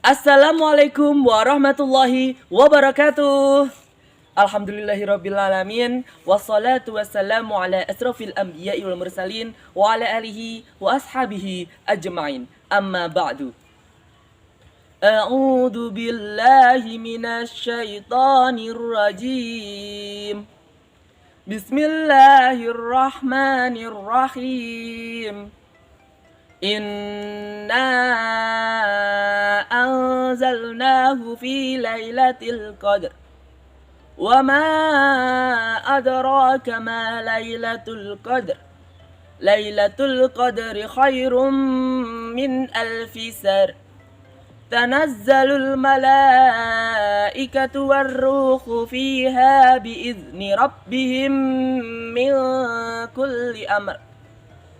Assalamualaikum warahmatullahi wabarakatuh. Alhamdulillahirrabbilalamin. Wassalatu wassalamu ala asrafil anbiya'i wal mursalin wa ala alihi wa ashabihi ajma'in. Amma ba'du. A'udzu billahi minasy syaithanir rajim. Bismillahirrahmanirrahim. Inna anzalnahu fi lailatul qadr. Wa ma adraka ma lailatul qadr. Lailatul qadri khairum min alfi shahr. Tanazzalul malaikatu warruhu fiha biizni rabbihim min kulli amr.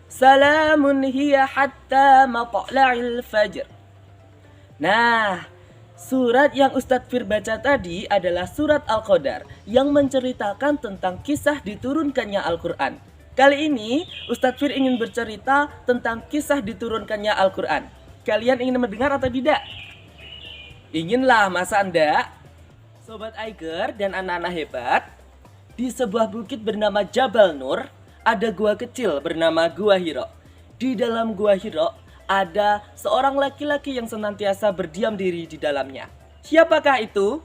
Salamun hiya hatta matla'il fajr. Nah, surat yang Ustadz Fir baca tadi adalah surat Al-Qadar yang menceritakan tentang kisah diturunkannya Al-Quran. Kali ini Ustadz Fir ingin bercerita tentang kisah diturunkannya Al-Quran. Kalian ingin mendengar atau tidak? Inginlah, masa Anda? Sobat Aiger dan anak-anak hebat, di sebuah bukit bernama Jabal Nur ada gua kecil bernama Gua Hiro. Di dalam Gua Hiro ada seorang laki-laki yang senantiasa berdiam diri di dalamnya. Siapakah itu?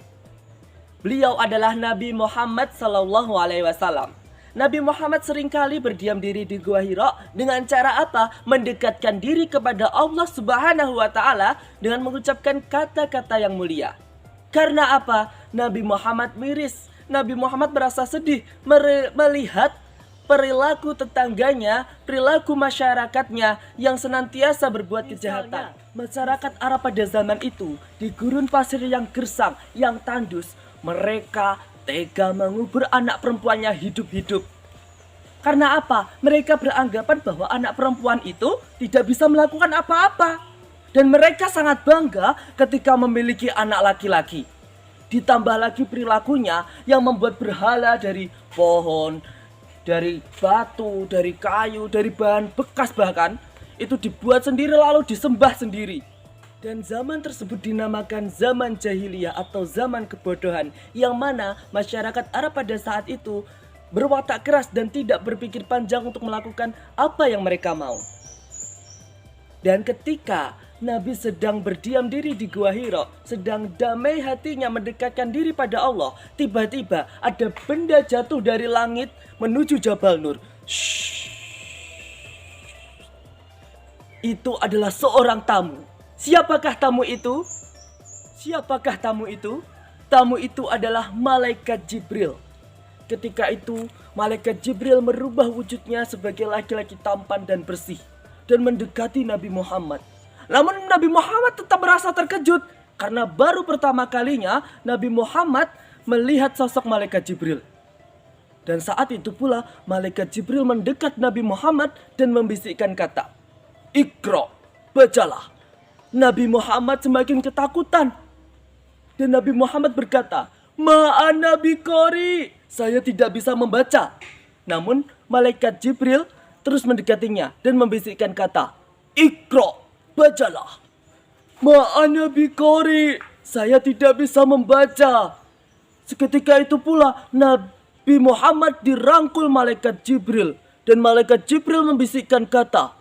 Beliau adalah Nabi Muhammad SAW. Nabi Muhammad seringkali berdiam diri di Gua Hiro dengan cara apa? Mendekatkan diri kepada Allah Subhanahu wa Ta'ala dengan mengucapkan kata-kata yang mulia. Karena apa? Nabi Muhammad miris. Nabi Muhammad merasa sedih melihat perilaku tetangganya, perilaku masyarakatnya yang senantiasa berbuat kejahatan. Masyarakat Arab pada zaman itu di gurun pasir yang gersang, yang tandus, mereka tega mengubur anak perempuannya hidup-hidup. Karena apa? Mereka beranggapan bahwa anak perempuan itu tidak bisa melakukan apa-apa. Dan mereka sangat bangga ketika memiliki anak laki-laki. Ditambah lagi perilakunya yang membuat berhala dari pohon, dari batu, dari kayu, dari bahan bekas bahkan, itu dibuat sendiri lalu disembah sendiri. Dan zaman tersebut dinamakan zaman jahiliyah atau zaman kebodohan, yang mana masyarakat Arab pada saat itu berwatak keras dan tidak berpikir panjang untuk melakukan apa yang mereka mau. Dan ketika Nabi sedang berdiam diri di Gua Hiro, sedang damai hatinya mendekatkan diri pada Allah, tiba-tiba ada benda jatuh dari langit menuju Jabal Nur. Itu adalah seorang tamu. Siapakah tamu itu? Siapakah tamu itu? Tamu itu adalah Malaikat Jibril. Ketika itu, Malaikat Jibril merubah wujudnya sebagai laki-laki tampan dan bersih dan mendekati Nabi Muhammad. Namun Nabi Muhammad tetap merasa terkejut karena baru pertama kalinya Nabi Muhammad melihat sosok Malaikat Jibril. Dan saat itu pula Malaikat Jibril mendekat Nabi Muhammad dan membisikkan kata, "Iqra, bacalah." Nabi Muhammad semakin ketakutan. Dan Nabi Muhammad berkata, "Ma'ana biqari, saya tidak bisa membaca." Namun Malaikat Jibril terus mendekatinya dan membisikkan kata, "Iqra, bacalah." "Ma'ana biqari, saya tidak bisa membaca." Seketika itu pula Nabi Muhammad dirangkul Malaikat Jibril. Dan Malaikat Jibril membisikkan kata,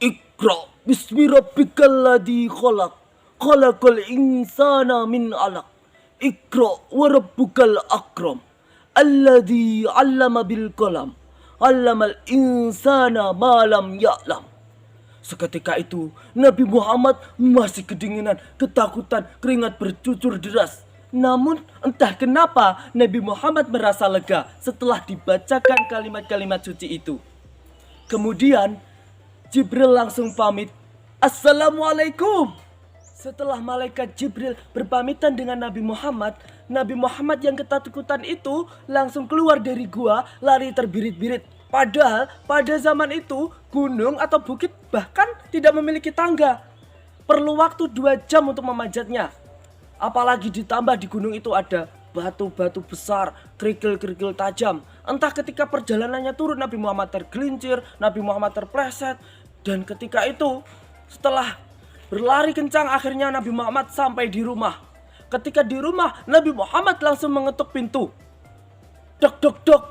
"Iqra bismi rabbikal ladzi khalaq, khalaqal insana min 'alaq. Iqra wa rabbukal akram, alladzi 'allama bil qalam, 'allamal insana ma lam ya'lam." Seketika itu Nabi Muhammad masih kedinginan, ketakutan, keringat bercucur deras. Namun entah kenapa Nabi Muhammad merasa lega setelah dibacakan kalimat-kalimat suci itu. Kemudian Jibril langsung pamit, "Assalamualaikum." Setelah Malaikat Jibril berpamitan dengan Nabi Muhammad yang ketakutan itu langsung keluar dari gua, lari terbirit-birit. Padahal pada zaman itu gunung atau bukit bahkan tidak memiliki tangga. Perlu waktu 2 jam untuk memanjatnya. Apalagi ditambah di gunung itu ada batu-batu besar, kerikil-kerikil tajam. Entah ketika perjalanannya turun Nabi Muhammad tergelincir, Nabi Muhammad terpleset. Dan ketika itu setelah Berlari kencang akhirnya Nabi Muhammad sampai di rumah. Ketika di rumah, Nabi Muhammad langsung mengetuk pintu. Dok, dok, dok,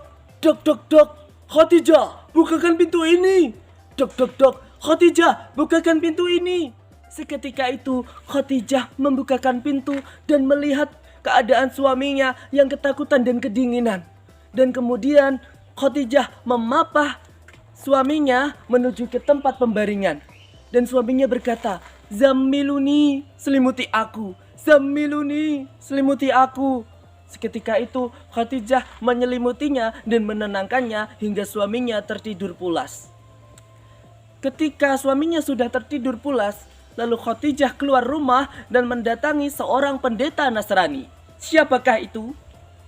dok, dok, dok. Khadijah, bukakan pintu ini. Dok, dok, dok. Khadijah, bukakan pintu ini. Seketika itu, Khadijah membukakan pintu dan melihat keadaan suaminya yang ketakutan dan kedinginan. Dan kemudian Khadijah memapah suaminya menuju ke tempat pembaringan. Dan suaminya berkata, "Zammiluni, selimuti aku. Zammiluni, selimuti aku." Seketika itu Khadijah menyelimutinya dan menenangkannya hingga suaminya tertidur pulas. Ketika suaminya sudah tertidur pulas, lalu Khadijah keluar rumah dan mendatangi seorang pendeta Nasrani. Siapakah itu?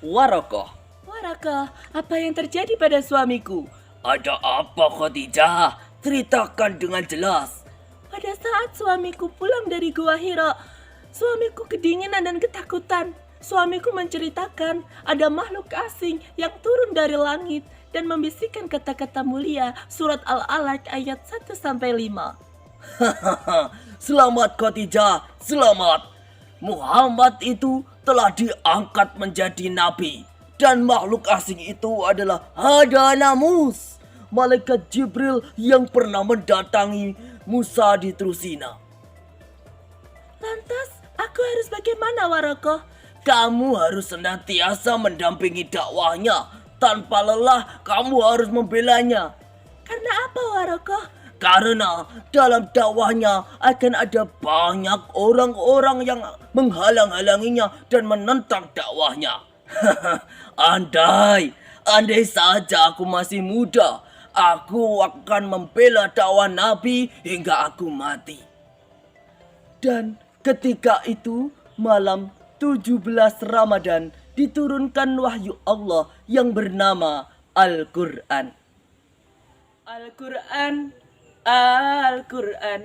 Waraqah. Waraqah, apa yang terjadi pada suamiku? Ada apa Khadijah? Ceritakan dengan jelas. Pada saat suamiku pulang dari Gua Hira, suamiku kedinginan dan ketakutan. Suamiku menceritakan ada makhluk asing yang turun dari langit dan membisikkan kata-kata mulia surat Al-Alaq ayat 1-5. Selamat Khadijah, selamat. Muhammad itu telah diangkat menjadi nabi. Dan makhluk asing itu adalah Hadanamus, malaikat Jibril yang pernah mendatangi Musa di Trusina. Lantas, aku harus bagaimana Waraqah? Kamu harus senantiasa mendampingi dakwahnya. Tanpa lelah, kamu harus membelanya. Karena apa Waraqah? Karena dalam dakwahnya akan ada banyak orang-orang yang menghalang-halanginya dan menentang dakwahnya. Andai saja aku masih muda, aku akan membela dakwah Nabi hingga aku mati. Dan ketika itu malam 17 Ramadan diturunkan wahyu Allah yang bernama Al-Quran. Al-Quran, Al-Quran,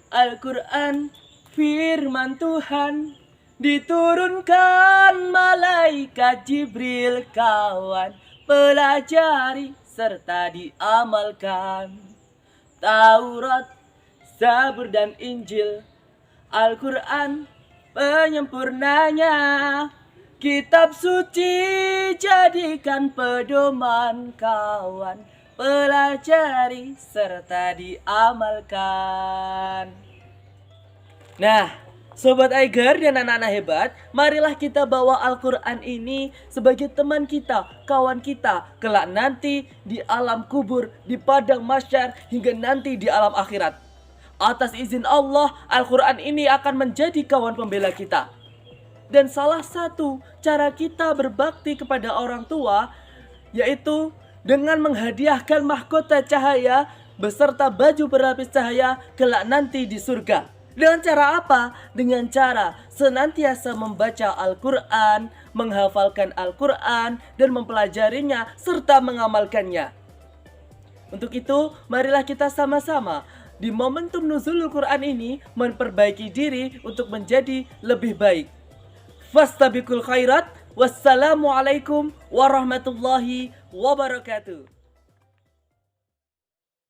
Al-Quran, firman Tuhan. Diturunkan malaikat Jibril kawan, pelajari serta diamalkan. Taurat, Zabur dan Injil, Al-Quran penyempurnanya. Kitab suci jadikan pedoman kawan, pelajari serta diamalkan. Nah, Sobat Aiger dan anak-anak hebat, marilah kita bawa Al-Quran ini sebagai teman kita, kawan kita, kelak nanti di alam kubur, di padang mahsyar, hingga nanti di alam akhirat. Atas izin Allah, Al-Quran ini akan menjadi kawan pembela kita. Dan salah satu cara kita berbakti kepada orang tua, yaitu dengan menghadiahkan mahkota cahaya beserta baju berlapis cahaya kelak nanti di surga. Dengan cara apa? Dengan cara senantiasa membaca Al-Quran, menghafalkan Al-Quran, dan mempelajarinya serta mengamalkannya. Untuk itu, marilah kita sama-sama di momentum nuzulul Quran ini memperbaiki diri untuk menjadi lebih baik. Fastabiqul khairat. Wassalamualaikum warahmatullahi wabarakatuh.